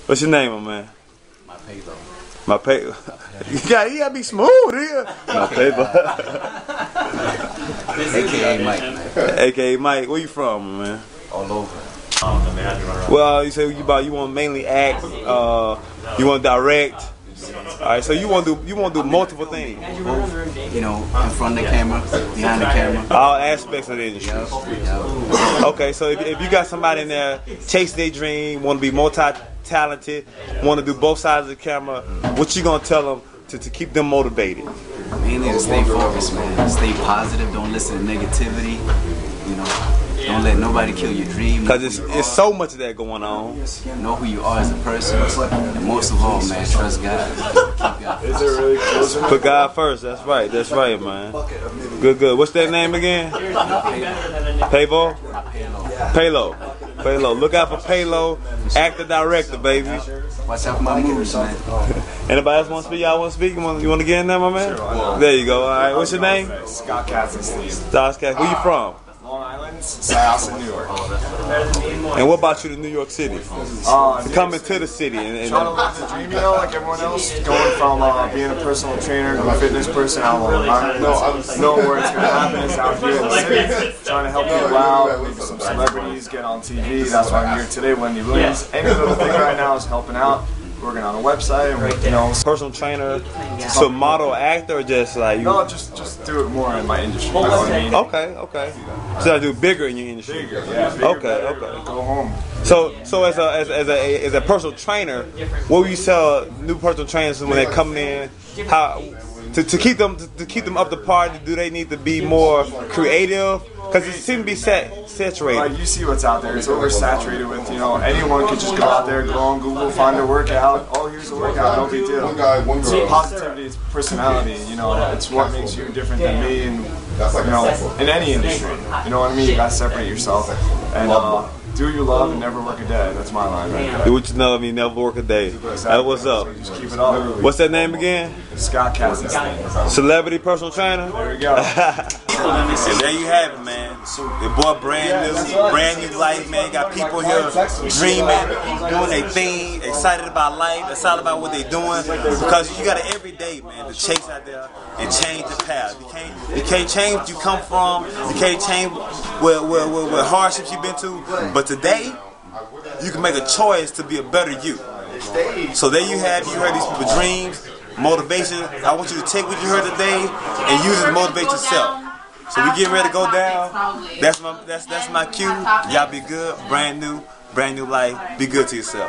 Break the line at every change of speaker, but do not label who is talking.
What's your name, my man?
My Paylo.
My pay. You gotta be smooth here. My paper.
AKA Mike, man.
AKA Mike. Where you from, man?
All over.
Well, you say you want mainly act. You want direct. All right, so you want to do multiple things.
You know, in front of the camera, behind the camera.
All aspects of the industry.
Yep.
Okay, so if you got somebody in there chase their dream, want to be multi-talented, want to do both sides of the camera, what you gonna tell them to keep them motivated?
Mainly to stay focused, man. Stay positive. Don't listen to negativity. You know, don't let nobody kill your dream.
Cause it's so much of that going on.
Know who you are as a person, and most of all, man, trust God. Keep God first.
Put God first. That's right. That's right, man. Good. What's that name again? Paylo. Paylo. Paylo. Look out for Paylo, actor, director, baby.
Watch out for my moves, man.
Anybody else want to speak? Y'all want to speak? You want to get in there, my man? Sure, there you go. All right. What's your name?
Scott Katzenstein.
Scott. Where you from?
Long Island, Syosset, New York.
And what about you to New York City? Coming to the city and
trying to live the dream, you know, like everyone else. Going from being a personal trainer to a fitness person out in Long Island. Know where it's going to happen. It's out here in the city. Trying to help people out, maybe some celebrities get on TV. That's why I'm here today, Wendy Williams. Any little thing right now is helping out. Working on a website, and, you know,
personal trainer, so model, actor, or just like you?
No, just do it more in my industry. You know what I mean?
Okay. So I do bigger in your industry.
Bigger, yeah. Bigger,
okay.
Go home.
So as a personal trainer, what would you tell new personal trainers when they come in? How to keep them up to par? Do they need to be more creative? Because it seems to be saturated.
Like, you see what's out there. It's oversaturated with, you know, anyone could just go out there, go on Google, find a workout. Oh, here's a workout, no big deal. It's positivity, it's personality, you know, it's what makes you different than me, and, you know, in any industry. You know what I mean? You gotta separate yourself. And do what you love and never work a day. That's my line right there.
Do what you love and never work a day.
Exactly.
That's what's up.
So just keep it up.
What's that name again?
Scott Katzenstein.
Celebrity personal trainer?
There we go.
And there you have it, man. Your boy brand new life, man. Got people here dreaming, doing their thing, excited about life, excited about what they're doing. Because you got it every day, man, to chase out there and change the path. You can't change what you come from. You can't change what hardships you've been to. But today, you can make a choice to be a better you. So there you have it. You heard these people's dreams, motivation. I want you to take what you heard today and use it to motivate yourself. So we getting ready to go down. That's my cue. Y'all be good. Brand new life. Be good to yourself.